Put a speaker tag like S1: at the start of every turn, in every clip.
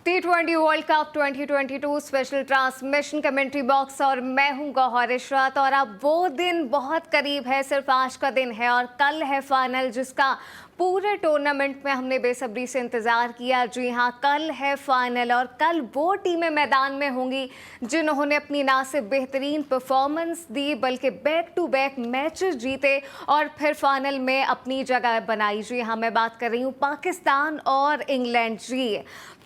S1: T20 world cup 2022 special transmission commentary box और मैं हूं गौहर इशरत। और अब वो दिन बहुत करीब है, सिर्फ आज का दिन है और कल है फाइनल, जिसका पूरे टूर्नामेंट में हमने बेसब्री से इंतज़ार किया। जी हाँ, कल है फाइनल और कल वो टीमें मैदान में होंगी जिन्होंने अपनी ना सिर्फ बेहतरीन परफॉर्मेंस दी बल्कि बैक टू बैक मैचेस जीते और फिर फाइनल में अपनी जगह बनाई। जी हाँ, मैं बात कर रही हूँ पाकिस्तान और इंग्लैंड। जी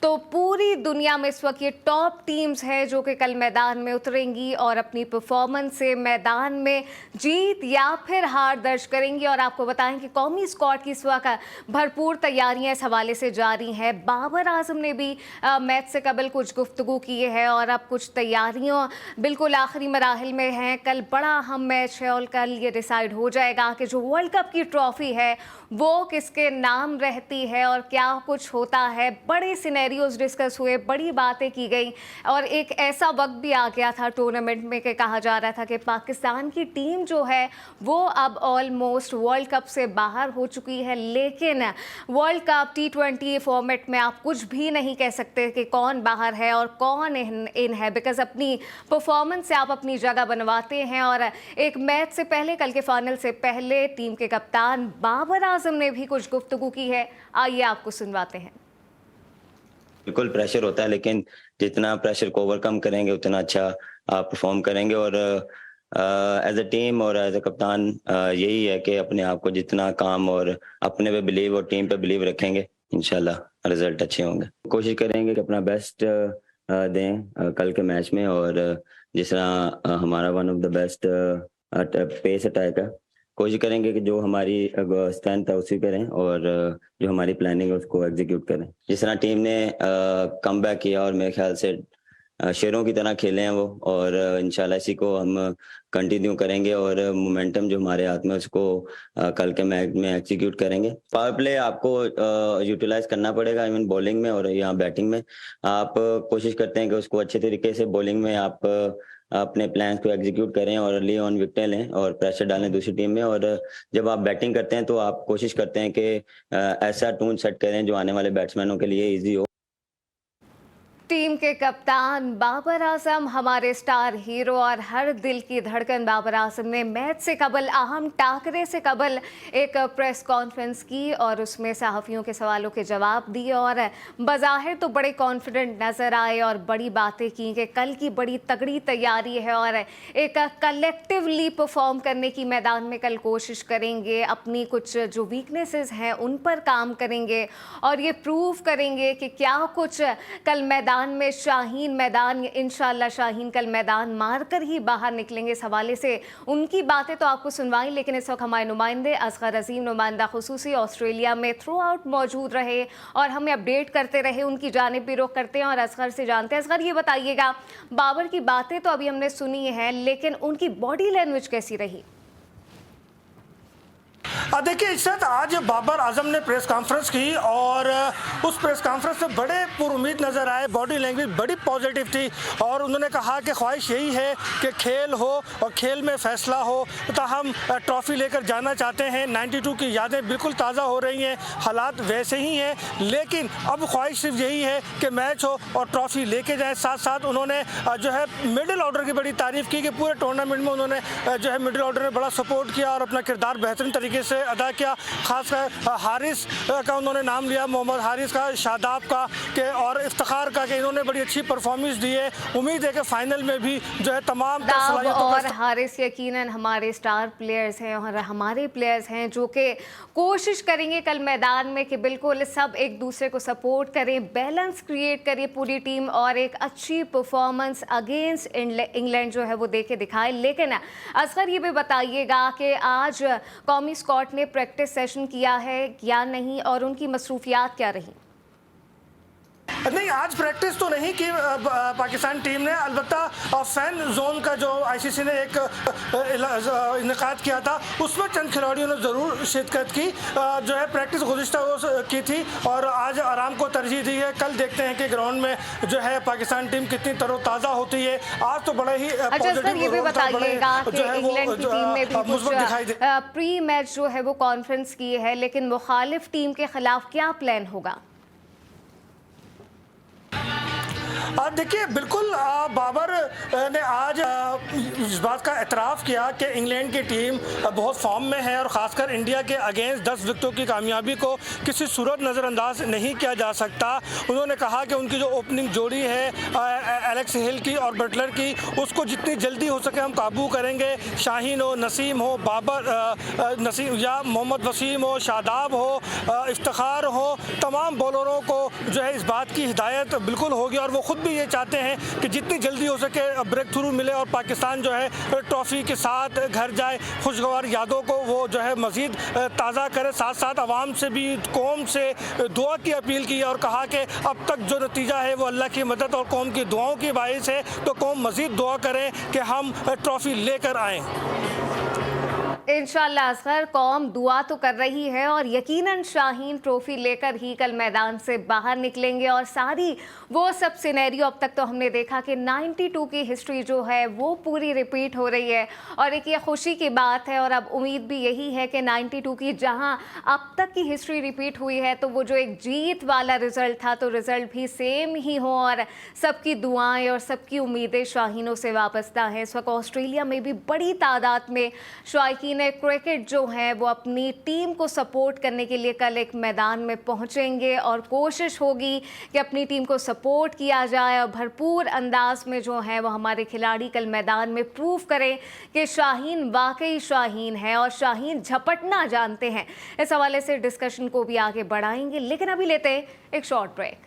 S1: तो पूरी दुनिया में इस वक्त ये टॉप टीम्स हैं जो कि कल मैदान में उतरेंगी और अपनी परफॉर्मेंस से मैदान में जीत या फिर हार दर्ज करेंगी। और आपको बताएं कि कौमी स्क्वाड की इस वक्त भरपूर तैयारियां इस हवाले से जारी हैं। बाबर आजम ने भी मैच से कबल कुछ गुफ्तगू की है और अब कुछ तैयारियां बिल्कुल आखिरी मराहिल में हैं। कल बड़ा अहम मैच है और कल ये डिसाइड हो जाएगा कि जो वर्ल्ड कप की ट्रॉफी है वो किसके नाम रहती है और क्या कुछ होता है। बड़े सिनेरियोज डिस्कस हुए, बड़ी बातें की गई और एक ऐसा वक्त भी आ गया था टूर्नामेंट में कि कहा जा रहा था कि पाकिस्तान की टीम जो है वो अब ऑलमोस्ट वर्ल्ड कप से बाहर हो चुकी है। लेकिन वर्ल्ड कप T20 फॉर्मेट में आप कुछ भी नहीं कह सकते कि कौन बाहर है और कौन इन है, बिकॉज अपनी परफॉर्मेंस से आप अपनी जगह बनवाते हैं। और एक मैच से पहले, कल के फाइनल से पहले, टीम के कप्तान बाबर आजम ने भी कुछ गुफ्तगू की है। आइए आपको सुनवाते हैं।
S2: बिल्कुल प्रेशर होता है, लेकिन जितना प्रेशर को ओवरकम करेंगे उतना अच्छा आप परफॉर्म करेंगे। और एज अ टीम और एज अ कप्तान यही है कि अपने आप को जितना काम और अपने पे बिलीव और टीम पे बिलीव रखेंगे, इंशाल्लाह रिजल्ट अच्छे होंगे। कोशिश करेंगे कि अपना बेस्ट दें कल के मैच में। और जिस तरह हमारा one of the best pace attack है, कोशिश करेंगे कि जो हमारी स्ट्रेंथ है उसी करें और जो हमारी प्लानिंग है उसको एग्जीक्यूट करें। जिस तरह टीम ने कम बैक किया और मेरे ख्याल से शेरों की तरह खेले हैं वो, और इंशाल्लाह इसी को हम कंटिन्यू करेंगे और मोमेंटम जो हमारे हाथ में उसको कल के मैच में एग्जीक्यूट करेंगे। पावर प्ले आपको यूटिलाइज करना पड़ेगा, इवन बॉलिंग में और यहाँ बैटिंग में। आप कोशिश करते हैं कि उसको अच्छे तरीके से बॉलिंग में आप अपने प्लान्स को एग्जीक्यूट करें और अर्ली ऑन विकेटें लें और प्रेशर डालें दूसरी टीम में। और जब आप बैटिंग करते हैं तो आप कोशिश करते हैं कि ऐसा टून सेट करें जो आने वाले बैट्समैनों के लिए इजी हो।
S1: टीम के कप्तान बाबर आजम, हमारे स्टार हीरो और हर दिल की धड़कन बाबर आजम ने मैच से कबल, अहम टाकरे से कबल एक प्रेस कॉन्फ्रेंस की और उसमें सहाफ़ियों के सवालों के जवाब दिए और बज़ाहिर तो बड़े कॉन्फिडेंट नज़र आए और बड़ी बातें की कि कल की बड़ी तगड़ी तैयारी है और एक कलेक्टिवली परफॉर्म करने की मैदान में कल कोशिश करेंगे। अपनी कुछ जो वीकनेसेस हैं उन पर काम करेंगे और ये प्रूव करेंगे कि क्या कुछ कल मैदान में शाहीन मैदान, इंशाल्लाह शाहीन कल मैदान मारकर ही बाहर निकलेंगे। इस हवाले से उनकी बातें तो आपको सुनवाई, लेकिन इस वक्त हमारे नुमाइंदे असगर अजीम, नुमाइंदा खुसूसी ऑस्ट्रेलिया में थ्रू आउट मौजूद रहे और हमें अपडेट करते रहे। उनकी जानिब भी रुख करते हैं और असगर से जानते हैं। असगर, ये बताइएगा, बाबर की बातें तो अभी हमने सुनी हैं, लेकिन उनकी बॉडी लैंग्वेज कैसी रही?
S3: देखिए इशरत, आज बाबर आजम ने प्रेस कॉन्फ्रेंस की और उस प्रेस कॉन्फ्रेंस में बड़े पुरुमीद नज़र आए। बॉडी लैंग्वेज बड़ी पॉजिटिव थी और उन्होंने कहा कि ख्वाहिश यही है कि खेल हो और खेल में फ़ैसला हो। तो हम ट्रॉफ़ी लेकर जाना चाहते हैं। 92 की यादें बिल्कुल ताज़ा हो रही हैं, हालात वैसे ही हैं, लेकिन अब ख्वाहिश सिर्फ यही है कि मैच हो और ट्रॉफ़ी लेके जाएँ। साथ साथ उन्होंने जो है मिडिल ऑर्डर की बड़ी तारीफ़ की कि पूरे टूर्नामेंट में उन्होंने जो है मिडिल ऑर्डर ने बड़ा सपोर्ट किया और अपना किरदार बेहतरीन तरीके से अदा किया। खासकर हारिस का उन्होंने नाम लिया, मोहम्मद हारिस का, शादाब का के और इफ्तिखार का, कि इन्होंने बड़ी अच्छी परफॉर्मेंस दी है। उम्मीद है कि फाइनल में भी जो है तमाम
S1: और हारिस यकीनन हमारे स्टार प्लेयर्स हैं और हमारे प्लेयर्स हैं जो कि कोशिश करेंगे कल मैदान में कि बिल्कुल सब एक दूसरे को सपोर्ट करें, बैलेंस क्रिएट करिए पूरी टीम और एक अच्छी परफॉर्मेंस अगेंस्ट इंग्लैंड जो है वो दे के दिखाए। लेकिन असगर, ये भी बताइएगा कि आज कौमी स्क्वाड ने प्रैक्टिस सेशन किया है या नहीं और उनकी मसरूफियात क्या रही?
S3: नहीं, आज प्रैक्टिस तो नहीं की पाकिस्तान टीम ने। अलबत्ता फैन जोन का जो आईसीसी ने एक इनेकाद किया था उसमें चंद खिलाड़ियों ने ज़रूर शिरकत की। जो है प्रैक्टिस गुज़िश्ता की थी और आज आराम को तरजीह दी है। कल देखते हैं कि ग्राउंड में जो है पाकिस्तान टीम कितनी तरोताज़ा होती है। आज तो बड़ा ही
S1: पॉजिटिव ये भी बताइएगा कि इंग्लैंड की टीम ने भी कुछ प्री मैच जो है वो कॉन्फ्रेंस की है, लेकिन मुखालिफ टीम के खिलाफ क्या प्लान होगा?
S3: देखिए बिल्कुल बाबर ने आज इस बात का एतराफ़ किया कि इंग्लैंड की टीम बहुत फॉर्म में है और ख़ासकर इंडिया के अगेंस्ट 10 विकेटों की कामयाबी को किसी सूरत नज़रअंदाज नहीं किया जा सकता। उन्होंने कहा कि उनकी जो ओपनिंग जोड़ी है एलेक्स हिल की और बटलर की, उसको जितनी जल्दी हो सके हम काबू करेंगे। शाहीन हो, नसीम हो, बाबर नसीम या मोहम्मद वसीम हो, शादाब हो, इफ्तिखार हो, तमाम बॉलरों को जो है इस बात की हिदायत बिल्कुल होगी और वो ख़ुद भी ये चाहते हैं कि जितनी जल्दी हो सके ब्रेक थ्रू मिले और पाकिस्तान जो है ट्रॉफ़ी के साथ घर जाए। खुशगवार यादों को वो जो है मज़ीद ताज़ा करे। साथ साथ आवाम से भी, कौम से दुआ की अपील की और कहा कि अब तक जो नतीजा है वो अल्लाह की मदद और कौम की दुआओं की बाइस है, तो कौम मज़ीद दुआ करें कि हम ट्रॉफ़ी लेकर आएँ।
S1: इंशाल्लाह असगर कौम दुआ तो कर रही है और यकीनन शाहीन ट्रॉफी लेकर ही कल मैदान से बाहर निकलेंगे। और सारी वो सब सिनेरियो अब तक तो हमने देखा कि 92 की हिस्ट्री जो है वो पूरी रिपीट हो रही है और एक ये खुशी की बात है। और अब उम्मीद भी यही है कि 92 की जहां अब तक की हिस्ट्री रिपीट हुई है तो वो जो एक जीत वाला रिजल्ट था तो रिजल्ट भी सेम ही हो और सबकी दुआएं और सबकी उम्मीदें शाहीनों से वाबस्ता हैं। इस वक्त ऑस्ट्रेलिया में भी बड़ी तादाद में शायकीन क्रिकेट जो है वो अपनी टीम को सपोर्ट करने के लिए कल एक मैदान में पहुंचेंगे और कोशिश होगी कि अपनी टीम को सपोर्ट किया जाए और भरपूर अंदाज में जो है वो हमारे खिलाड़ी कल मैदान में प्रूव करें कि शाहीन वाकई शाहीन है और शाहीन झपटना जानते हैं। इस हवाले से डिस्कशन को भी आगे बढ़ाएंगे, लेकिन अभी लेते हैं एक शॉर्ट ब्रेक।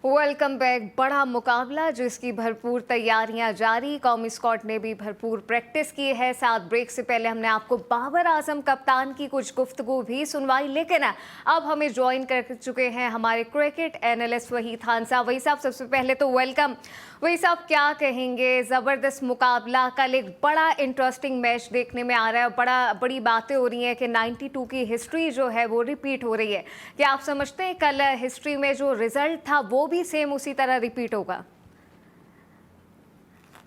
S1: Welcome back. बड़ा मुकाबला जिसकी भरपूर तैयारियां जारी, कौमी स्क्वाड ने भी भरपूर प्रैक्टिस की है। साथ ब्रेक से पहले हमने आपको बाबर आजम कप्तान की कुछ गुफ्तगू भी सुनवाई, लेकिन अब हमें ज्वाइन कर चुके हैं हमारे क्रिकेट एनालिस्ट वहीद खान साहब। वही साहब सबसे पहले तो वेलकम। वही साहब क्या कहेंगे, ज़बरदस्त मुकाबला, कल एक बड़ा इंटरेस्टिंग मैच देखने में आ रहा है, बड़ी बातें हो रही हैं कि 92 की हिस्ट्री जो है वो रिपीट हो रही है। क्या आप समझते हैं कल हिस्ट्री में जो रिजल्ट था वो भी सेम उसी तरह रिपीट होगा?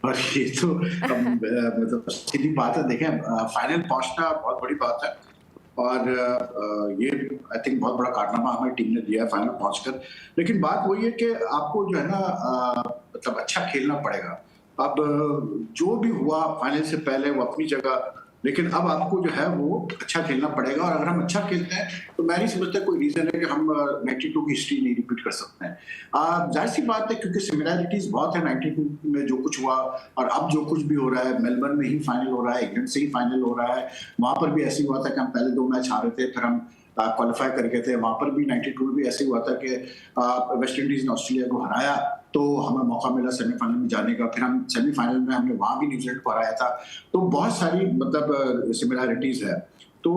S4: और ये तो मतलब सीधी बात है। देखें, फाइनल पहुंचना बहुत बड़ी बात है और ये आई थिंक बहुत बड़ा कारनामा हमारी टीम ने दिया है फाइनल पहुंचकर। लेकिन बात वही है कि आपको जो है ना मतलब अच्छा खेलना पड़ेगा। अब जो भी हुआ फाइनल से पहले वो अपनी जगह, लेकिन अब आपको जो है वो अच्छा खेलना पड़ेगा। और अगर हम अच्छा खेलते हैं तो मैं नहीं समझता कोई रीजन है कि हम 92 की हिस्ट्री नहीं रिपीट कर सकते हैं। जाहिर सी बात है क्योंकि सिमिलैरिटीज बहुत है 92 में जो कुछ हुआ और अब जो कुछ भी हो रहा है। मेलबर्न में ही फाइनल हो रहा है, इंग्लैंड से ही फाइनल हो रहा है। वहां पर भी ऐसे हुआ था कि हम पहले 2 मैच हारे थे, फिर हम क्वालिफाई कर गए थे। वहां पर भी 92 में भी ऐसे हुआ था कि वेस्ट इंडीज ने ऑस्ट्रेलिया को हराया तो हमें मौका मिला सेमीफाइनल में जाने का। फिर हम सेमीफाइनल में हमने वहां भी न्यूजीलैंड को हराया था। तो बहुत सारी मतलब सिमिलैरिटीज है। तो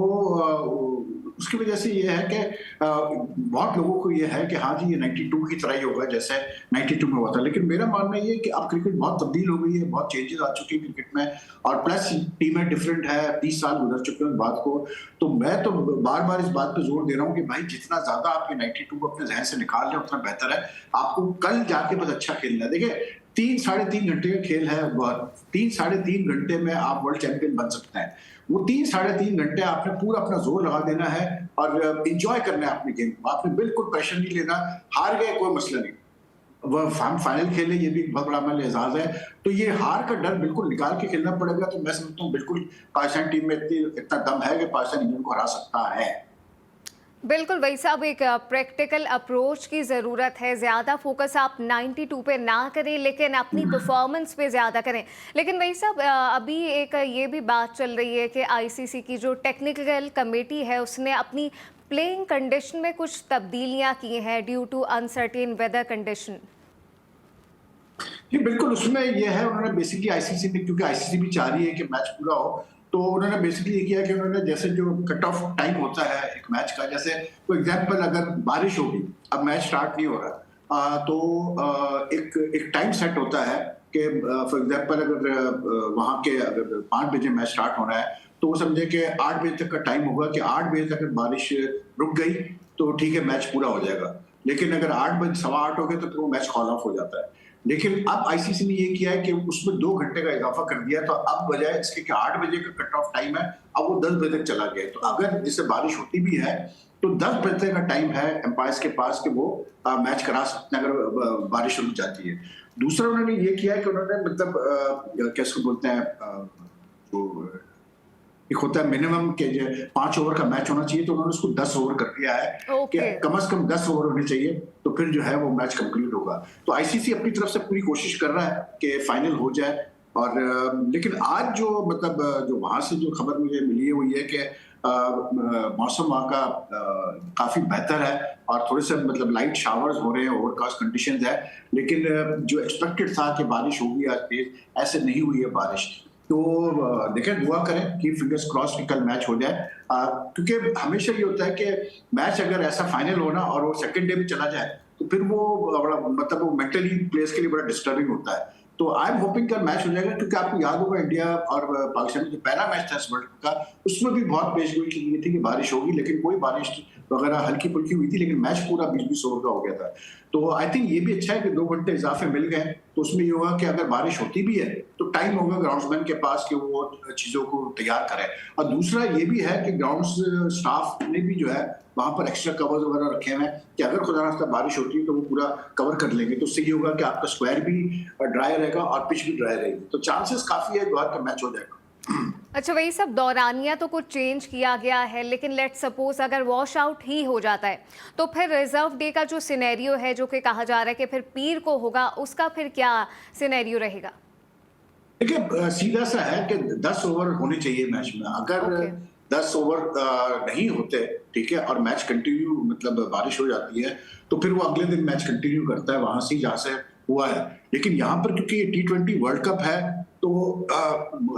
S4: उसकी वजह से ये है कि बहुत लोगों को ये है कि हाँ जी ये 92 की तरह ही होगा जैसे 92 में हुआ था। लेकिन मेरा मानना ये है कि अब क्रिकेट बहुत तब्दील हो गई है, बहुत चेंजेस आ चुके हैं क्रिकेट में और प्लस टीमें डिफरेंट है, 30 साल गुजर चुके हैं इस बात को। तो मैं तो बार बार इस बात पे जोर दे रहा हूँ कि भाई जितना ज्यादा आप ये 92 को अपने जहन से निकाल लें उतना बेहतर है। आपको कल जाके बस अच्छा खेलना है। देखिए 3-3.5 घंटे का खेल है, 3-3.5 घंटे में आप वर्ल्ड चैंपियन बन सकते हैं। वो 3-3.5 घंटे आपने पूरा अपना जोर लगा देना है और इंजॉय करना है अपनी गेम को। आपने बिल्कुल प्रेशर नहीं लेना। हार गए कोई मसला नहीं, वह फाइनल खेले ये भी एक बहुत बड़ा हमारे एजाज है। तो ये हार का डर बिल्कुल निकाल के खेलना पड़ेगा। तो मैं समझता हूँ बिल्कुल पाकिस्तान टीम में इतना दम है कि पाकिस्तान इंग्लैंड को हरा सकता है।
S1: बिल्कुल वही साहब, एक प्रैक्टिकल अप्रोच की ज़रूरत है। ज़्यादा फोकस आप 92 पे ना करें लेकिन अपनी परफॉर्मेंस पे ज़्यादा करें। लेकिन वही साहब अभी एक ये भी बात चल रही है कि आईसीसी की जो टेक्निकल कमेटी है उसने अपनी प्लेइंग कंडीशन में कुछ तब्दीलियां की हैं due to uncertain weather condition.
S4: जी बिल्कुल, उसमें यह है उन्होंने बेसिकली आईसीसी ने, क्योंकि आईसीसी भी चाह रही है कि मैच पूरा हो, तो उन्होंने बेसिकली ये किया कि उन्होंने जैसे जो कट ऑफ टाइम होता है एक मैच का, जैसे फॉर एग्जांपल अगर बारिश होगी, अब मैच स्टार्ट नहीं हो रहा तो एक टाइम सेट होता है कि फॉर एग्जांपल अगर वहाँ के अगर 5 बजे मैच स्टार्ट होना है तो वो समझे कि 8 बजे तक का टाइम होगा कि 8 बजे तक बारिश रुक गई तो ठीक है मैच पूरा हो जाएगा। लेकिन अगर 8 बजे 8:15 हो गए तो वो मैच कॉल ऑफ हो जाता है। लेकिन अब आईसीसी ने ये किया है कि उसमें 2 घंटे का इजाफा कर दिया है, तो अब बजाय इसके कि 8 बजे का कट ऑफ टाइम है, अब वो 10 बजे तक चला गया है। तो अगर जैसे बारिश होती भी है तो 10 बजे का टाइम है एम्पायर्स के पास कि वो मैच करा सकते हैं अगर बारिश रुक जाती है। दूसरा उन्होंने ये किया है कि उन्होंने मतलब कैसे बोलते हैं जो एक होता है मिनिमम के 5 ओवर का मैच होना चाहिए, तो उन्होंने उसको 10 ओवर कर दिया है कि कम से कम 10 ओवर होने चाहिए, तो फिर जो है वो मैच कंप्लीट होगा। तो आईसीसी अपनी तरफ से पूरी कोशिश कर रहा है कि फाइनल हो जाए। और लेकिन आज जो मतलब जो वहां से जो खबर मुझे मिली है वो ये है कि मौसम वहाँ का काफी बेहतर है और थोड़े से मतलब लाइट शावर्स हो रहे हैं, ओवरकास्ट कंडीशंस है, लेकिन जो एक्सपेक्टेड था कि बारिश होगी आज तेज, ऐसे नहीं हुई है बारिश। तो देखें, दुआ करें कि फिंगर्स क्रॉस कि कल मैच हो जाए, क्योंकि हमेशा ये होता है कि मैच अगर ऐसा फाइनल होना और वो सेकंड डे में चला जाए तो फिर वो बड़ा मतलब वो मेंटली प्लेयर्स के लिए बड़ा डिस्टर्बिंग होता है। तो आई एम होपिंग कल मैच हो जाएगा, क्योंकि आपको याद होगा इंडिया और पाकिस्तान जो पहला मैच था इस वर्ल्ड कप का, उसमें भी बहुत पेशगोई की गई थी कि बारिश होगी, लेकिन कोई बारिश वगैरह हल्की फुल्की हुई थी, लेकिन मैच पूरा 20-20 ओवर का हो गया था। तो आई थिंक ये भी अच्छा है कि 2 घंटे इजाफे मिल गए, तो उसमें ये होगा कि अगर बारिश होती भी है तो टाइम होगा ग्राउंड्समैन के पास कि वो चीजों को तैयार करें। और दूसरा ये भी है कि ग्राउंड स्टाफ ने भी जो है वहां पर एक्स्ट्रा कवर्स वगैरह रखे हुए हैं कि अगर खुदा ना बारिश होती है तो वो पूरा कवर कर लेंगे, तो उससे ये होगा कि आपका स्क्वायर भी ड्राई रहेगा और पिच भी ड्राई रहेगी, तो चांसेस काफी है बाहर का मैच हो जाएगा।
S1: अच्छा, वही सब दौरानिया तो कुछ चेंज किया गया है, लेकिन लेट्स सपोज अगर वॉश आउट ही हो जाता है तो फिर रिजर्व डे का जो सिनेरियो है जो कि कहा जा रहा है कि फिर पीर को होगा, उसका फिर क्या सिनेरियो रहेगा?
S4: देखिए, सीधा सा है कि 10 ओवर होने चाहिए मैच में। अगर 10 ओवर नहीं होते, ठीक है, और मैच कंटिन्यू मतलब बारिश हो जाती है तो फिर वो अगले दिन मैच कंटिन्यू करता है वहां से जहां से हुआ है। लेकिन यहाँ पर क्योंकि T20 वर्ल्ड कप है तो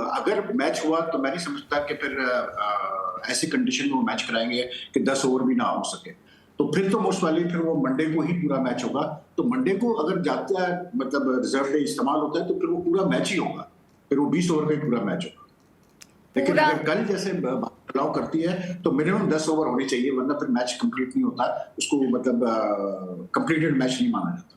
S4: अगर मैच हुआ तो मैं नहीं समझता कि फिर ऐसी कंडीशन में वो मैच कराएंगे कि 10 ओवर भी ना हो सके। तो फिर तो मोस्ट वाली फिर वो मंडे को ही पूरा मैच होगा। तो मंडे को अगर जाता है मतलब रिजर्व डे इस्तेमाल होता है तो फिर वो पूरा मैच ही होगा, फिर वो 20 ओवर का ही पूरा मैच होगा। लेकिन अगर कल जैसे अलाउ करती है तो मिनिमम 10 ओवर होनी चाहिए, वरना फिर मैच कंप्लीट नहीं होता, उसको मतलब कंप्लीटेड मैच नहीं माना जाता।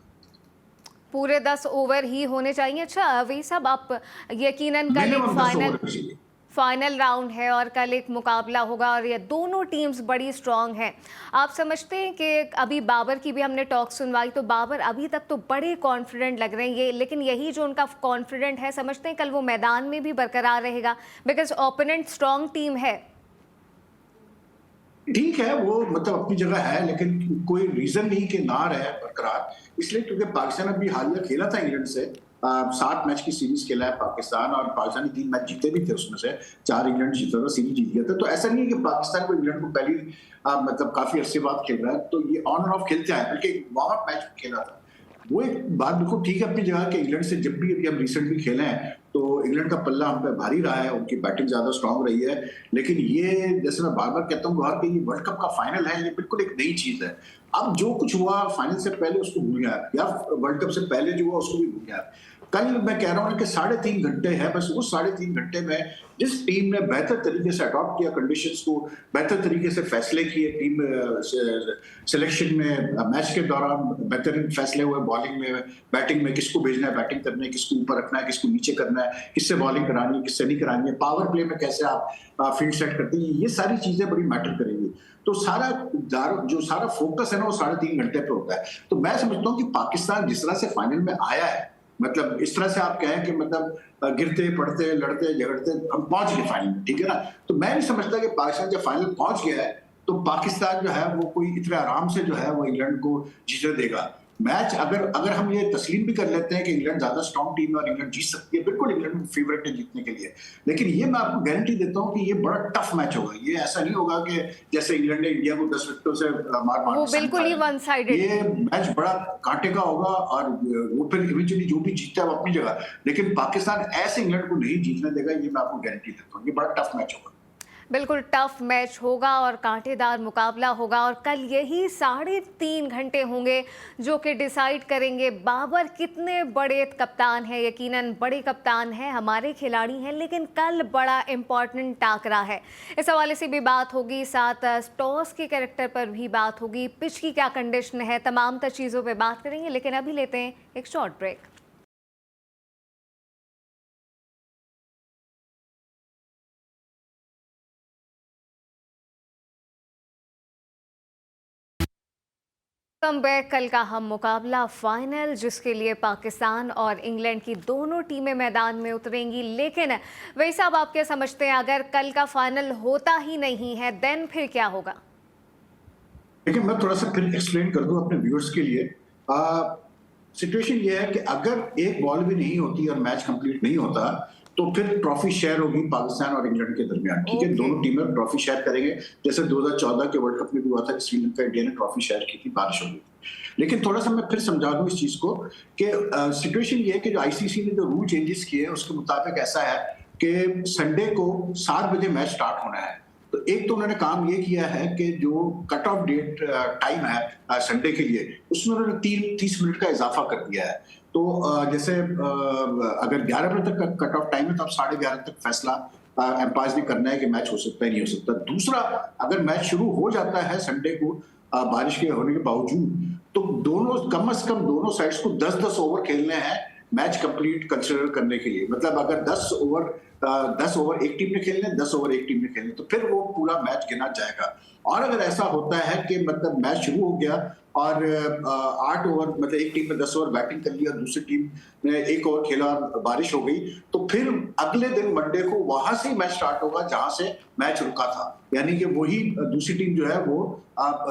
S1: पूरे 10 ओवर ही होने चाहिए। अच्छा वही सब आप यकीनन कल एक फाइनल राउंड है और कल एक मुकाबला होगा और ये दोनों टीम्स बड़ी स्ट्रांग हैं। आप समझते हैं कि अभी बाबर की भी हमने टॉक सुनवाई तो बाबर अभी तक तो बड़े कॉन्फिडेंट लग रहे हैं ये, लेकिन यही जो उनका कॉन्फिडेंट है समझते हैं कल वो मैदान में भी बरकरार रहेगा बिकॉज ओपोनेंट स्ट्रांग टीम है?
S4: ठीक है, वो मतलब अपनी जगह है, लेकिन कोई रीजन नहीं कि ना रहे बरकरार, इसलिए क्योंकि पाकिस्तान अभी हालिया खेला था इंग्लैंड से, 7 मैच की सीरीज खेला है पाकिस्तान और पाकिस्तान ने 3 मैच जीते भी थे, उसमें से 4 इंग्लैंड जीता था, सीरीज जीत गया था। तो ऐसा नहीं है कि पाकिस्तान को इंग्लैंड को पहली मतलब काफी अरसे बाद खेल रहा है, तो ये ऑन और ऑफ खेलते हैं, बल्कि वार्म अप मैच खेला था। वो एक बात बिल्कुल ठीक है अपनी जगह कि इंग्लैंड से जब भी अभी हम रिसेंटली खेले हैं तो इंग्लैंड का पल्ला हम पे भारी रहा है, उनकी बैटिंग ज्यादा स्ट्रांग रही है। लेकिन ये जैसे मैं बार बार कहता हूँ कि ये वर्ल्ड कप का फाइनल है, ये बिल्कुल एक नई चीज है। अब जो कुछ हुआ फाइनल से पहले उसको भूल गया, या वर्ल्ड कप से पहले जो हुआ उसको भी भूल गया। कल मैं कह रहा हूँ कि 3.5 घंटे है, बस उस 3.5 घंटे में जिस टीम ने बेहतर तरीके से अडॉप्ट किया कंडीशंस को, बेहतर तरीके से फैसले किए टीम सिलेक्शन में, मैच के दौरान बेहतरीन फैसले हुए, बॉलिंग में, बैटिंग में, किसको भेजना है बैटिंग करने, किसको ऊपर रखना है, किसको नीचे करना है, किससे बॉलिंग करानी है, किससे नहीं करानी है, पावर प्ले में कैसे आप फील्ड सेट करते हैं, ये सारी चीजें बड़ी मैटर करेंगी। तो जो सारा फोकस है ना वो 3.5 घंटे पे होता है। तो मैं समझता हूँ कि पाकिस्तान जिस तरह से फाइनल में आया है, मतलब इस तरह से आप कहें कि मतलब गिरते पड़ते लड़ते झगड़ते हम पहुंच गए फाइनल में, ठीक है ना। तो मैं नहीं समझता कि पाकिस्तान जब फाइनल पहुंच गया है तो पाकिस्तान जो है वो कोई इतने आराम से जो है वो इंग्लैंड को जीतने देगा मैच। अगर हम ये तस्लीम भी कर लेते हैं कि इंग्लैंड ज्यादा स्ट्रांग टीम है और इंग्लैंड जीत सकती है, बिल्कुल इंग्लैंड फेवरेट है जीतने के लिए, लेकिन ये मैं आपको गारंटी देता हूँ कि ये बड़ा टफ मैच होगा। ये ऐसा नहीं होगा कि जैसे इंग्लैंड ने इंडिया को 10 विकेटों से मार
S1: वो बिल्कुल ही वन साइडेड।
S4: ये मैच बड़ा कांटे का होगा और वो फिर इवेंचुअली जो भी जीतता है वो अपनी जगह, लेकिन पाकिस्तान ऐसे इंग्लैंड को नहीं जीतने देगा, ये मैं आपको गारंटी देता हूँ। ये बड़ा टफ मैच होगा,
S1: बिल्कुल टफ मैच होगा और कांटेदार मुकाबला होगा और कल यही 3.5 घंटे होंगे जो कि डिसाइड करेंगे बाबर कितने बड़े कप्तान हैं। यकीनन बड़े कप्तान हैं, हमारे खिलाड़ी हैं, लेकिन कल बड़ा इम्पॉर्टेंट टाकरा है। इस हवाले से भी बात होगी, साथ टॉस के कैरेक्टर पर भी बात होगी, पिच की क्या कंडीशन है, तमाम चीज़ों पर बात करेंगे। लेकिन अभी लेते हैं एक शॉर्ट ब्रेक। कमबैक कल का हम मुकाबला फाइनल जिसके लिए पाकिस्तान और इंग्लैंड की दोनों टीमें मैदान में उतरेंगी, लेकिन वही साहब आप क्या समझते हैं अगर कल का फाइनल होता ही नहीं है देन फिर क्या होगा?
S4: देखिए, मैं थोड़ा सा फिर एक्सप्लेन कर दूं अपने व्यूअर्स के लिए। सिचुएशन ये है कि अगर एक बॉल भी नहीं होती और मैच कंप्लीट नहीं होता तो फिर ट्रॉफी शेयर होगी पाकिस्तान और इंग्लैंड के दरमियान। ठीक है, दोनों टीमें ट्रॉफी शेयर करेंगे, जैसे 2014 के वर्ल्ड कप में भी हुआ था कि श्रीलंका इंडिया ने ट्रॉफी शेयर की थी, बारिश हो गई थी। लेकिन थोड़ा सा मैं फिर समझा दूं इस चीज को कि सिचुएशन ये है कि जो आईसीसी ने जो रूल चेंजेस किए हैं उसके मुताबिक ऐसा है कि संडे को 7 बजे मैच स्टार्ट होना है। तो एक तो उन्होंने काम ये किया है कि जो कट ऑफ डेट टाइम है संडे के लिए, उसमें उन्होंने 30 मिनट का इजाफा कर दिया है। तो जैसे अगर 11 बजे तक कट ऑफ टाइम है तो अब 11:30 तक फैसला एम्पायर्स ने करना है कि मैच हो सकता है नहीं हो सकता। दूसरा, अगर मैच शुरू हो जाता है संडे को बारिश के होने के बावजूद, तो दोनों कम से कम दोनों साइड्स को 10-10 ओवर खेलने हैं मैच कंप्लीट कंसिडर करने के लिए। मतलब अगर 10 ओवर एक टीम ने खेलने, 10 ओवर एक टीम ने खेलने, तो फिर वो पूरा मैच गिना जाएगा। और अगर ऐसा होता है कि मतलब मैच शुरू हो गया और 8 ओवर, मतलब एक टीम ने 10 ओवर बैटिंग कर लिया, दूसरी टीम ने 1 ओवर खेला और बारिश हो गई, तो फिर अगले दिन मंडे को वहां से मैच स्टार्ट होगा जहां से मैच रुका था। यानी कि वही दूसरी टीम जो है वो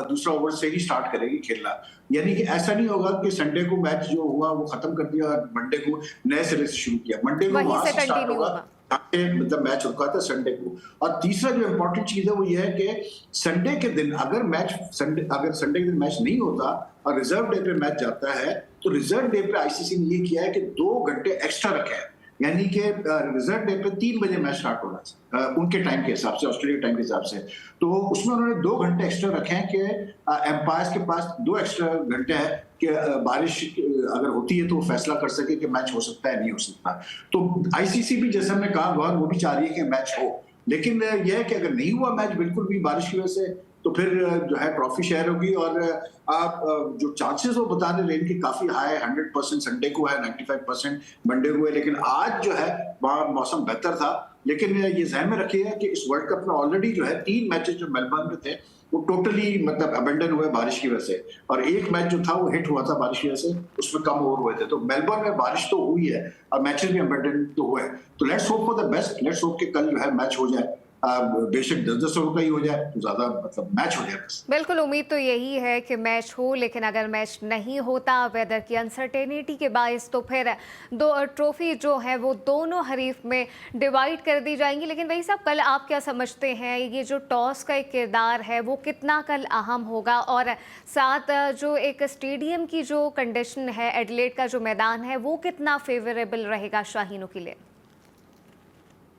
S4: दूसरा ओवर से ही स्टार्ट करेगी खेलना। यानी कि ऐसा नहीं होगा कि संडे को मैच जो हुआ वो खत्म कर दिया और मंडे को नए सिरे से शुरू किया। मंडे को वहां से स्टार्ट होगा मतलब मैच रुका था संडे को। और तीसरा जो इम्पोर्टेंट चीज है वो ये है कि संडे के दिन अगर संडे के दिन मैच नहीं होता और रिजर्व डे पे मैच जाता है, तो रिजर्व डे पे आईसीसी ने ये किया है कि 2 घंटे एक्स्ट्रा रखे हैं। यानी कि रिजर्व डे पे 3 बजे मैच स्टार्ट होना चाहिए उनके टाइम के हिसाब से, ऑस्ट्रेलिया टाइम के हिसाब से। तो उसमें उन्होंने 2 घंटे एक्स्ट्रा रखे हैं कि एम्पायर्स के पास 2 एक्स्ट्रा घंटे है कि बारिश अगर होती है तो वो फैसला कर सके कि मैच हो सकता है नहीं हो सकता। तो आईसीसी भी, जैसे हमने कहा, वो भी चाह रही है कि मैच हो, लेकिन यह है कि अगर नहीं हुआ मैच बिल्कुल भी बारिश की वजह से, तो फिर जो है ट्रॉफी शेयर होगी। और आप जो चांसेस वो बता रहे हैं इनकी काफी हाई है, 100% संडे को है, 95% मंडे को है। लेकिन आज जो है मौसम बेहतर था। लेकिन ये ध्यान में रखिएगा कि इस वर्ल्ड कप में ऑलरेडी जो है 3 मैचेस जो मेलबर्न में थे वो टोटली मतलब अबेंडन हुए बारिश की वजह से, और एक मैच जो था वो हिट हुआ था बारिश की वजह से, उसमें कम ओवर हुए थे। तो मेलबर्न में बारिश तो हुई है और मैचेस भी अबेंडन तो हुए हैं। तो let's hope for the best, let's hope कि कल जो है मैच हो जाए, बेशक 10-10 ओवर का ही हो जाए तो ज्यादा मतलब मैच हो जाए बस।
S1: बिल्कुल, उम्मीद तो यही है कि मैच हो, लेकिन अगर मैच नहीं होता वेदर की अनसर्टेनिटी के बायस, तो फिर दो ट्रॉफी जो है वो दोनों हरीफ में डिवाइड कर दी जाएंगी। लेकिन वही साहब, कल आप क्या समझते हैं ये जो टॉस का एक किरदार है वो कितना कल अहम होगा, और साथ जो एक स्टेडियम की जो कंडीशन है, एडिलेड का जो मैदान है, वो कितना फेवरेबल रहेगा शाहीनों के लिए?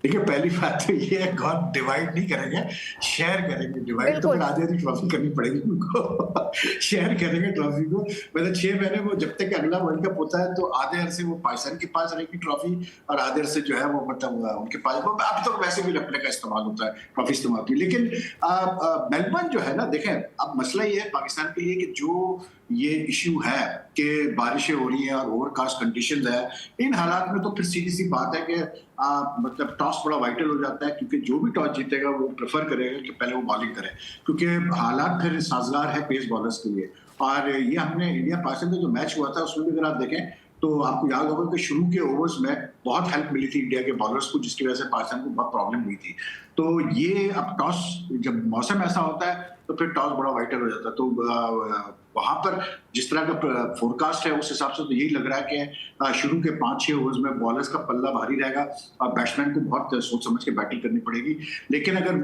S4: देखिए, पहली बात तो ये है, गॉड डिवाइड नहीं करेंगे, शेयर करेंगे। डिवाइड तो फिर आधी ट्रॉफी करनी पड़ेगी उनको शेयर करेंगे ट्रॉफी को। मतलब 6 महीने वो जब तक अगला वर्ल्ड कप होता है तो आधे अरसे वो पाकिस्तान के पास रहेगी ट्रॉफी और आधे अरसे जो है वो मतलब उनके पास। अब तो वैसे भी रखने का इस्तेमाल होता है, ट्रॉफी इस्तेमाल होती है। लेकिन मेलबर्न जो है ना, देखें, अब मसला ये है पाकिस्तान के लिए कि जो ये इश्यू है कि बारिशें हो रही हैं और ओवरकास्ट कंडीशंस है, इन हालात में तो फिर सीधी सी बात है कि मतलब टॉस बड़ा वाइटल हो जाता है, क्योंकि जो भी टॉस जीतेगा वो प्रेफर करेगा कि पहले वो बॉलिंग करे, क्योंकि हालात फिर साजगार है पेस बॉलर्स के लिए। और ये हमने इंडिया पाकिस्तान का जो मैच हुआ था उसमें भी अगर आप देखें तो आपको याद होगा कि शुरू के ओवर्स में बहुत हेल्प मिली थी इंडिया के बॉलर्स को, जिसकी वजह से पाकिस्तान को बहुत प्रॉब्लम हुई थी। तो ये अब टॉस, जब मौसम ऐसा होता है तो फिर टॉस बड़ा वाइटल हो जाता है। तो वहां पर जिस तरह का फोरकास्ट है उस हिसाब से तो यही लग रहा है कि शुरू के 5-6 ओवर्स में बॉलर्स का पल्ला भारी रहेगा और बैट्समैन को बहुत सोच समझ के बैटिंग करनी पड़ेगी। लेकिन अगर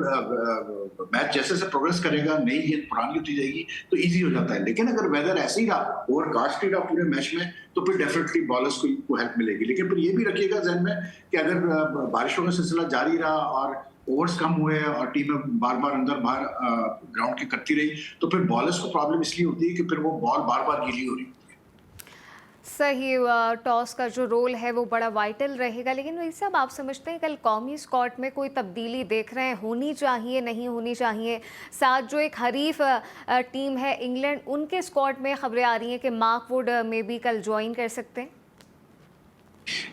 S4: मैच जैसे जैसे प्रोग्रेस करेगा, नई गेंद पुरानी होती जाएगी तो इजी हो जाता है। लेकिन अगर वेदर ऐसे ही रहा, ओवरकास्ट ही रहा पूरे मैच में, तो फिर डेफिनेटली बॉलर्स को हेल्प मिलेगी। लेकिन फिर ये भी रखिएगा ध्यान में कि अगर बारिशों का सिलसिला जारी रहा और ओवर्स कम हुए और टीमें बार बार अंदर बाहर ग्राउंड के करती रही, तो फिर बॉलर्स को प्रॉब्लम इसलिए होती है कि फिर वो बॉल बार बार गीली हो रही होती है।
S1: सही, टॉस का जो रोल है वो बड़ा वाइटल रहेगा। लेकिन वही साहब, आप समझते हैं कल कौमी स्क्वाड में कोई तब्दीली देख रहे हैं, होनी चाहिए, नहीं होनी चाहिए? साथ जो एक हरीफ टीम है इंग्लैंड, उनके स्क्वाड में खबरें आ रही हैं कि मार्क वुड में भी कल ज्वाइन कर सकते हैं।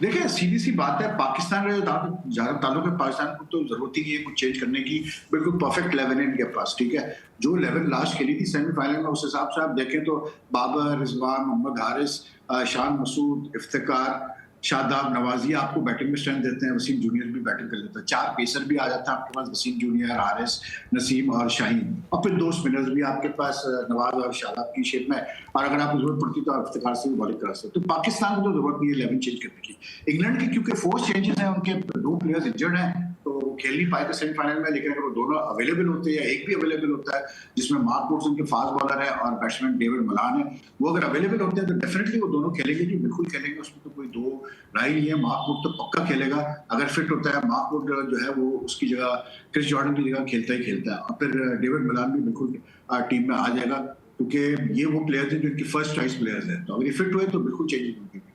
S4: देखिए सीधी सी बात है, पाकिस्तान का ज्यादा ताल्लुक है, पाकिस्तान को तो जरूरत ही नहीं है कुछ चेंज करने की। बिल्कुल परफेक्ट 11 है इनके पास, ठीक है। जो 11 लास्ट खेली थी सेमीफाइनल में, उस हिसाब से आप देखें तो बाबर, रिजवान, मोहम्मद हारिस, शान मसूद, इफ्तिकार, शादाब, नवाजी आपको बैटिंग में स्ट्रेंथ देते हैं। वसीम जूनियर भी बैटिंग कर लेता है। 4 पेसर भी आ जाता है आपके पास, वसीम जूनियर, हारिस, नसीम और शाहीन, और फिर 2 स्पिनर्स भी आपके पास, नवाज और शादाब की शेप में। और अगर आपको जरूरत पड़ती तो आप इफ्तिकार से भी बॉलिंग करा सकते। तो पाकिस्तान को तो जरूरत नहीं है 11 चेंज करने की। इंग्लैंड की क्योंकि फोर्स चेंजेस हैं, उनके 2 प्लेयर्स इंजर्ड हैं, तो खेल नहीं पाए थे सेमीफाइनल में। लेकिन अगर वो दोनों अवेलेबल होते हैं या एक भी अवेलेबल होता है, जिसमें मार्क वुड्स उनके फास्ट बॉलर है और बैट्समैन डेविड मलान है, वो अगर अवेलेबल होते हैं तो डेफिनेटली वो दोनों खेलेंगे, जो बिल्कुल खेलेंगे, उसमें तो कोई 2 राय नहीं है। मार्क वुड तो पक्का खेलेगा, अगर फिट होता है। मार्क वुड जो है वो उसकी जगह क्रिस जॉर्डन की जगह खेलता ही खेलता है। और फिर डेविड मलान भी बिल्कुल टीम में आ जाएगा, क्योंकि ये वो प्लेयर थे जो इनकी फर्स्ट चॉइस प्लेयर्स हैं। तो अगर ये फिट हुए तो बिल्कुल चेंजेस होंगे।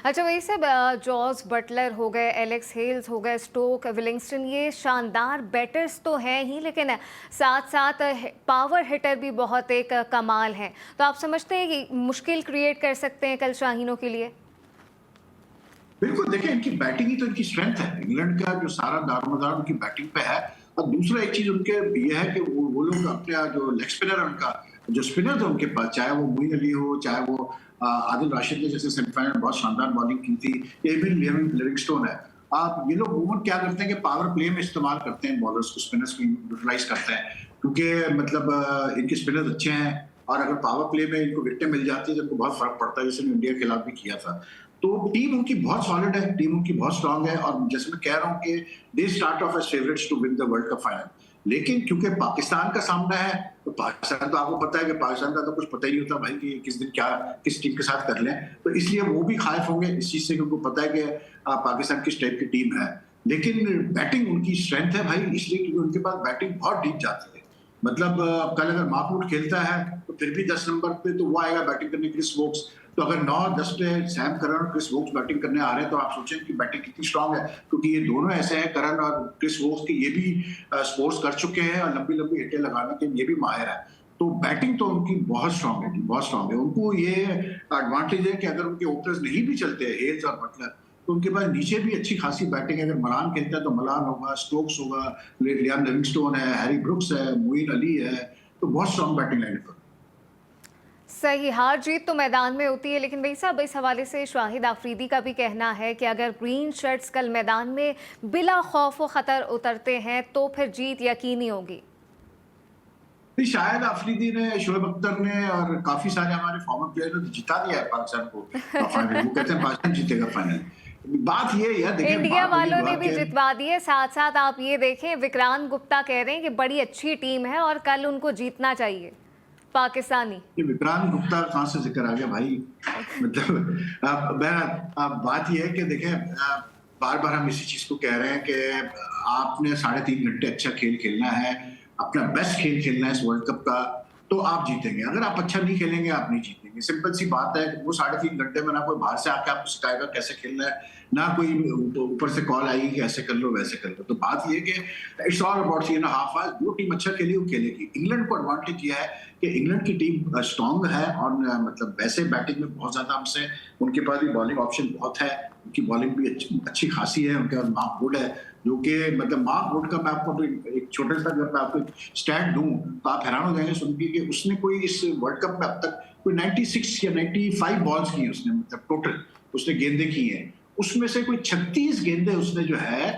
S1: अच्छा वही सब, जॉस बटलर हो गए, एलेक्स हेल्स हो गए, स्टोक विलिंगस्टन, ये शानदार बैटर्स तो हैं ही, लेकिन साथ साथ पावर हिटर भी बहुत एक कमाल है। तो आप समझते हैं कि मुश्किल क्रिएट कर सकते हैं कल शाहीनों के लिए?
S4: बिल्कुल, देखिए इनकी बैटिंग ही तो इनकी स्ट्रेंथ है। इंग्लैंड का जो सारा दारोमदार उनकी बैटिंग पे है। और दूसरा एक चीज उनके ये है कि वो लोग अपने जो लेग स्पिनर है, उनका जो स्पिनर थे उनके पास, चाहे वो मोइन अली हो, चाहे वो आदिल राशिद ने जैसे सेमीफाइनल में बहुत शानदार बॉलिंग की थी, एविन लिविंगस्टोन है। आप ये लोग वूमन क्या करते हैं कि पावर प्ले में इस्तेमाल करते हैं बॉलर्स को, स्पिनर्स को यूटिलाइज करते हैं, क्योंकि मतलब इनके स्पिनर्स अच्छे हैं। और अगर पावर प्ले में इनको विकेटें मिल जाती है तो इनको बहुत फर्क पड़ता है, जैसे इंडिया के खिलाफ भी किया था। तो टीम उनकी बहुत सॉलिड है, टीम उनकी बहुत स्ट्रांग है। और जैसे मैं कह रहा हूँ कि they start off as favourites to win the world cup final. लेकिन क्योंकि पाकिस्तान का सामना है, तो पाकिस्तान तो आपको पता है कि पाकिस्तान का तो कुछ पता ही नहीं होता भाई कि किस दिन क्या किस टीम के साथ कर लें। तो इसलिए वो भी खाइफ होंगे इस चीज से, क्योंकि उनको पता है कि पाकिस्तान किस टाइप की टीम है। लेकिन बैटिंग उनकी स्ट्रेंथ है भाई, इसलिए क्योंकि उनके पास बैटिंग बहुत डीप जाती है। मतलब कल अगर मार्क खेलता है तो फिर भी 10 नंबर पे तो वो आएगा बैटिंग करने क्रिस वोक्स। तो अगर 9-10 पे सैम करन और क्रिस वोक्स बैटिंग करने आ रहे हैं, तो आप सोचें कि बैटिंग कितनी स्ट्रांग है, क्योंकि ये दोनों ऐसे हैं, करन और क्रिस वोक्स के, ये भी स्पोर्ट्स कर चुके हैं और लंबी लंबी हिटें लगाने के ये भी माहिर है। तो बैटिंग तो उनकी बहुत स्ट्रांग है, बहुत स्ट्रांग है। उनको ये एडवांटेज है कि अगर उनके ओपनर्स नहीं भी चलते हैं, हेल्स और बटलर, तो उनके पास नीचे भी अच्छी खासी बैटिंग है। अगर मलान खेलता है तो मलान होगा, स्टोक्स होगा, लियाम लिविंगस्टोन है, हैरी ब्रुक्स है, मोइन अली है, तो बहुत स्ट्रांग बैटिंग लाइन है।
S1: सही, हार जीत तो मैदान में होती है, लेकिन भाई साहब इस हवाले से शाहिद आफरीदी का भी कहना है कि अगर ग्रीन शर्ट्स कल मैदान में बिला खौफ व खतर उतरते हैं तो फिर जीत यकीनी होगी।
S4: शाहिद आफरीदी ने, शोएब अख्तर ने और काफी सारे हमारे फॉर्मर प्लेयर ने जिता दिया है पाकिस्तान को फाइनल। वो कहते हैं पाकिस्तान जीतेगा फाइनल। बात ये है, देखिए
S1: इंडिया वालों ने भी जितवा दिए। साथ साथ आप ये देखें, विक्रांत गुप्ता कह रहे हैं कि बड़ी अच्छी टीम है और कल उनको जीतना चाहिए पाकिस्तानी।
S4: ये विक्रांत गुप्ता कहाँ से जिक्र आ गया भाई? मतलब बात यह है कि देखें, बार बार हम इसी चीज को कह रहे हैं कि आपने 3.5 घंटे अच्छा खेल खेलना है, अपना बेस्ट खेल खेलना है इस वर्ल्ड कप का, तो आप जीतेंगे। अगर आप अच्छा नहीं खेलेंगे आप नहीं जीतेंगे। सिंपल सी बात है। वो 3.5 घंटे में ना कोई बाहर से आके आपको सिखाएगा कैसे खेलना है, ना कोई ऊपर से कॉल आएगी कि ऐसे कर लो वैसे कर लो। तो बात ये कि इट्स ऑल अबाउट 3.5 आवर्स। जो टीम अच्छा खेली वो खेलेगी। इंग्लैंड को एडवांटेज ये है कि इंग्लैंड की टीम स्ट्रांग है और मतलब वैसे बैटिंग में बहुत ज्यादा हमसे, उनके पास भी बॉलिंग ऑप्शन बहुत है, उनकी बॉलिंग भी अच्छी खासी है। उनके पास मार्क वुड है, जो कि मतलब मार्क वुड का मैं आपको एक छोटे सा अगर मैं आपको स्टैट दूं तो आप हैरान हो जाएंगे सुन के कि उसने कोई इस वर्ल्ड कप में अब तक कोई 96 या 95 बॉल्स की उसने, मतलब टोटल उसने गेंदें की हैं। उसमें से कोई 36 गेंदें उसने जो है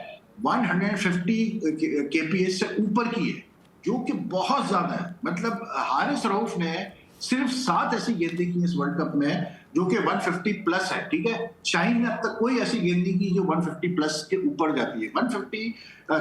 S4: 150 kps से ऊपर की है, जो कि बहुत ज्यादा है। मतलब हारिस रऊफ ने सिर्फ 7 ऐसी गेंदें की इस वर्ल्ड कप में जो कि 150 प्लस है, ठीक है। शाहीन ने अब तक कोई ऐसी गेंद नहीं की जो 150 प्लस के ऊपर जाती है। 150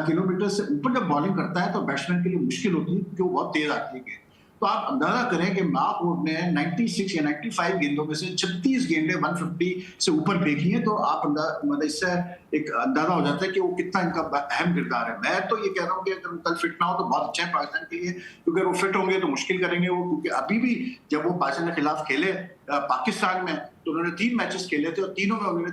S4: किलोमीटर से ऊपर जब बॉलिंग करता है तो बैट्समैन के लिए मुश्किल होती है, क्योंकि वो बहुत तेज आती है गेंद। तो आप अंदाजा करें कि मार्क वुड ने 96 या 95 गेंदों में से 36 गेंदें 150 से ऊपर फेंकी हैं। तो आप मतलब इससे एक अंदाजा हो जाता है कि वो कितना इनका अहम किरदार है। मैं तो ये कह रहा हूँ कि अगर कल फिट ना हो तो बहुत अच्छा है पाकिस्तान के लिए, क्योंकि अगर वो फिट होंगे तो मुश्किल करेंगे वो। क्योंकि अभी भी जब वो पाकिस्तान के खिलाफ खेले पाकिस्तान में, तो उन्होंने 3 मैचेस खेले थे और तीनों में उन्होंने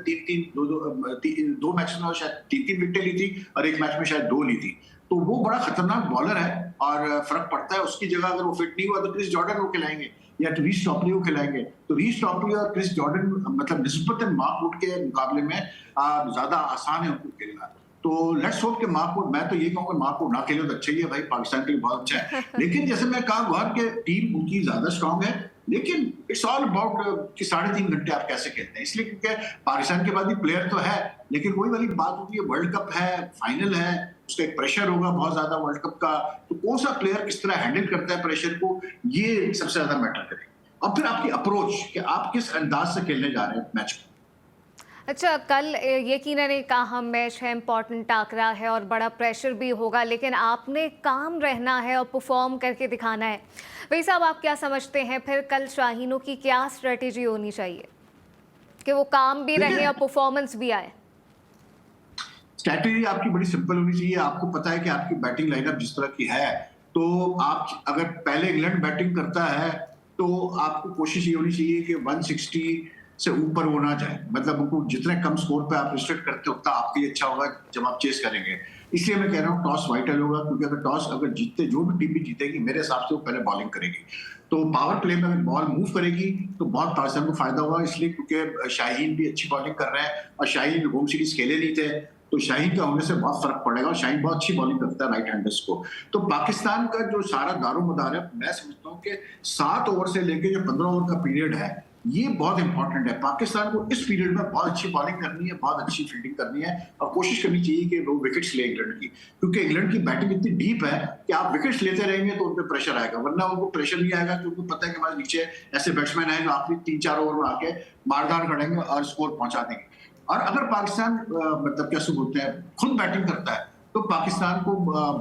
S4: 2 मैचेस में शायद 3 विकेटें ली थी और एक मैच में शायद 2 ली थी। तो वो बड़ा खतरनाक बॉलर है और फर्क पड़ता है। उसकी जगह अगर वो फिट नहीं हुआ तो क्रिस जॉर्डन को खिलाएंगे, या रीस टॉपली को खिलाएंगे, तो रीस टॉपली और क्रिस जॉर्डन मतलब निस्बतन मार्क वुड के मुकाबले में ज्यादा आसान है उनको खेलना। तो लेट्स होप कि मार्क वुड, मैं तो ये कहूँगा मार्क वुड ना खेले तो अच्छा ही है भाई, पाकिस्तान के लिए बहुत अच्छा है। लेकिन जैसे मैं कहा वहां के टीम उनकी ज्यादा स्ट्रांग है, लेकिन इट्स ऑल अबाउट कि 3.5 घंटे आप कैसे खेलते हैं। इसलिए क्योंकि पाकिस्तान के बाद भी प्लेयर तो है, लेकिन वही वाली बात होती है, वर्ल्ड कप है, फाइनल है, उसका एक प्रेशर होगा बहुत ज्यादा वर्ल्ड कप का, तो कौन सा प्लेयर किस तरह हैंडल करता है प्रेशर को, ये सबसे ज्यादा मैटर करेगा। और फिर आपकी अप्रोच कि आप किस अंदाज से खेलने जा रहे हैं मैच को।
S1: अच्छा, कल यकीनन एक अहम मैच है, इम्पॉर्टेंट टाकरा है और बड़ा प्रेशर भी होगा, लेकिन आपने काम रहना है और परफॉर्म करके दिखाना है। वही साहब, आप क्या समझते हैं फिर कल शाहीनों की क्या स्ट्रेटेजी होनी चाहिए कि वो काम भी रहे और परफॉर्मेंस भी आए?
S4: स्ट्रैटेजी आपकी बड़ी सिंपल होनी चाहिए। आपको पता है कि आपकी बैटिंग लाइनअप जिस तरह की है, तो आप अगर पहले इंग्लैंड बैटिंग करता है तो आपको कोशिश ये होनी चाहिए कि 160 से ऊपर वो ना जाए, मतलब उनको जितने कम स्कोर पे आप रिस्ट्रिक्ट करते हो उतना आपके लिए अच्छा होगा जब आप चेस करेंगे। इसलिए मैं कह रहा हूँ टॉस वाइटल होगा, क्योंकि अगर टॉस अगर जीतते, जो भी टीम भी जीतेगी मेरे हिसाब से वो पहले बॉलिंग करेगी। तो पावर प्ले में अगर बॉल मूव करेगी तो बहुत पाकिस्तान को फायदा होगा, इसलिए क्योंकि शाहीन भी अच्छी बॉलिंग कर रहे हैं और शाहीन होम सीरीज खेले नहीं थे, तो शाहीन का होने से बहुत फर्क पड़ेगा। और शाहीन बहुत अच्छी बॉलिंग करता है राइट हैंडर्स को। तो पाकिस्तान का जो सारा दारोमदार है, मैं समझता हूँ कि 7 ओवर से लेके जो 15 ओवर का पीरियड है, ये बहुत इंपॉर्टेंट है। पाकिस्तान को इस पीरियड में बहुत अच्छी बॉलिंग करनी है, बहुत अच्छी फील्डिंग करनी है और कोशिश करनी चाहिए कि वो विकेट्स ले इंग्लैंड की, क्योंकि इंग्लैंड की बैटिंग इतनी डीप है कि आप विकेट्स लेते रहेंगे तो उन पर प्रेशर आएगा, वरना उनको प्रेशर नहीं आएगा क्योंकि उनको पता है कि हमारे नीचे ऐसे बैट्समैन हैं जो आखिरी 3-4 ओवर में आके मारदार करेंगे और स्कोर पहुंचा देंगे। और अगर पाकिस्तान मतलब क्या बोलते हैं खुद बैटिंग करता है तो पाकिस्तान को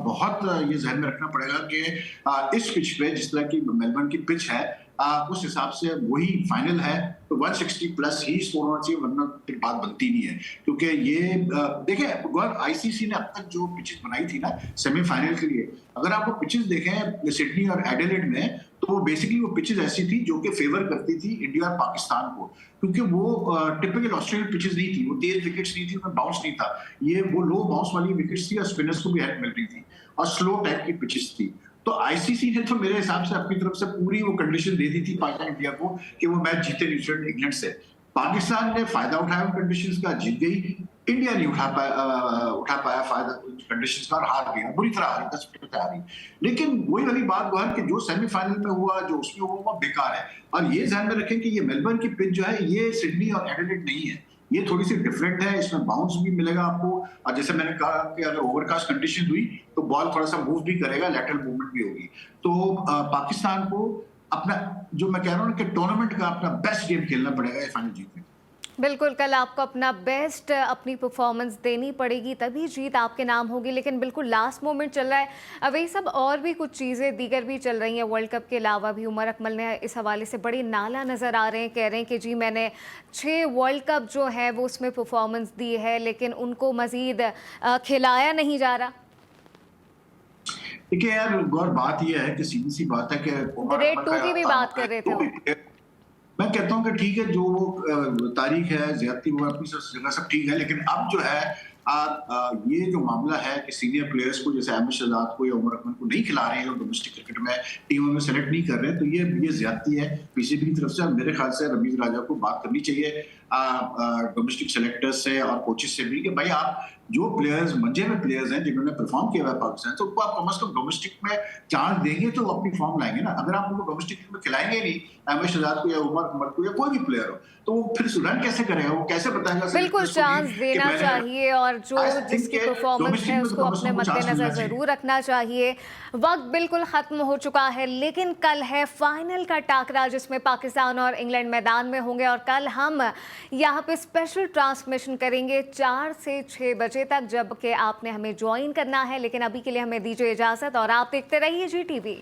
S4: बहुत ये ध्यान में रखना पड़ेगा कि इस पिच पे जिस तरह की मेलबर्न की पिच है उस हिसाब से वही फाइनल है, तो 160 प्लस ही स्कोर होना चाहिए, वरना फिर बात बनती नहीं है। क्योंकि ये देखिए आईसीसी ने अब तक जो पिचेस बनाई थी ना सेमीफाइनल के लिए, अगर आप वो पिचेस देखें सिडनी और एडिलेड में, तो वो बेसिकली वो पिचेस ऐसी थी जो कि फेवर करती थी इंडिया और पाकिस्तान को, क्योंकि वो टिपिकल ऑस्ट्रेलियन पिचेस नहीं थी, वो तेज विकेट्स नहीं थी, उनमें बाउंस नहीं था, ये वो लो बाउंस वाली विकेट्स थी और स्पिनर्स को भी हेल्प मिल रही थी और स्लो टाइप की पिचेस थी। तो आईसीसी ने तो मेरे हिसाब से अपनी तरफ से पूरी वो कंडीशन दे दी थी पाकिस्तान इंडिया को कि वो मैच जीते न्यूजीलैंड इंग्लैंड से। पाकिस्तान ने फायदा उठाया उन कंडीशंस का, जीत गई। इंडिया नहीं उठा पाया फायदा कंडीशंस का और हार गया, बुरी तरह हारी, 10 विकेट हारी। लेकिन वही वाली बात हुआ कि जो सेमीफाइनल में हुआ, जो उसमें हुआ वो बेकार है। और ये ध्यान में रखें कि ये मेलबर्न की पिच जो है ये सिडनी और एडिलेड नहीं है, ये थोड़ी सी डिफरेंट है, इसमें बाउंस भी मिलेगा आपको। और जैसे मैंने कहा कि अगर ओवरकास्ट कंडीशन हुई तो बॉल थोड़ा सा मूव भी करेगा, लैटरल मूवमेंट भी होगी। तो पाकिस्तान को अपना जो मैं कह रहा हूँ कि टूर्नामेंट का अपना बेस्ट गेम खेलना पड़ेगा ये फाइनल जीतने।
S1: बिल्कुल, कल आपको अपना बेस्ट अपनी परफॉर्मेंस देनी पड़ेगी, तभी जीत आपके नाम होगी। लेकिन बिल्कुल लास्ट मोमेंट चल रहा है, अब वही सब और भी कुछ चीज़ें दीगर भी चल रही हैं वर्ल्ड कप के अलावा भी। उमर अकमल ने इस हवाले से बड़ी नाला नज़र आ रहे हैं, कह रहे हैं कि जी मैंने 6 वर्ल्ड कप जो है वो उसमें परफॉर्मेंस दी है, लेकिन उनको मज़ीद खिलाया नहीं जा रहा।
S4: देखिए यार गौर, बात यह है कि सीधी सी बात है कि
S1: ग्रेड 2 की भी बात कर रहे थे वो।
S4: मैं कहता हूँ कि ठीक है, जो वो तारीख है ज्यादती वो अपनी जगह सब ठीक है, लेकिन अब जो है ये जो मामला है कि सीनियर प्लेयर्स को जैसे अहमद शहजाद को या उमर अकमल को नहीं खिला रहे हैं और डोमेस्टिक क्रिकेट में टीमों में सेलेक्ट नहीं कर रहे हैं, तो ये ज्यादती है पीसीबी की तरफ से। और मेरे ख्याल से रमीज राजा को बात करनी चाहिए डोमेस्टिक सेलेक्टर्स से और कोचेस से भी कि भाई आप जो प्लेयर्स मंजे में प्लेयर्स हैं जिन्होंने परफॉर्म किया हुआ है पाकिस्तान, तो उनको आप कम से कम डोमेस्टिक में चांस देंगे तो अपनी फॉर्म लाएंगे ना। अगर आप उनको डोमेस्टिक में खिलाएंगे नहीं, अहमद शहजाद को या उमर अकमल को या कोई भी प्लेयर हो, तो वो फिर रन कैसे करेगा, वो कैसे बताएगा?
S1: बिल्कुल चांस देना चाहिए और जो जिसकी परफॉर्मेंस है उसको अपने मद्देनजर जरूर रखना चाहिए। वक्त बिल्कुल खत्म हो चुका है, लेकिन कल है फाइनल का टाकरा जिसमें पाकिस्तान और इंग्लैंड मैदान में होंगे और कल हम यहाँ पे स्पेशल ट्रांसमिशन करेंगे 4 से 6 बजे तक, जबकि आपने हमें ज्वाइन करना है। लेकिन अभी के लिए हमें दीजिए इजाजत और आप देखते रहिए GTV।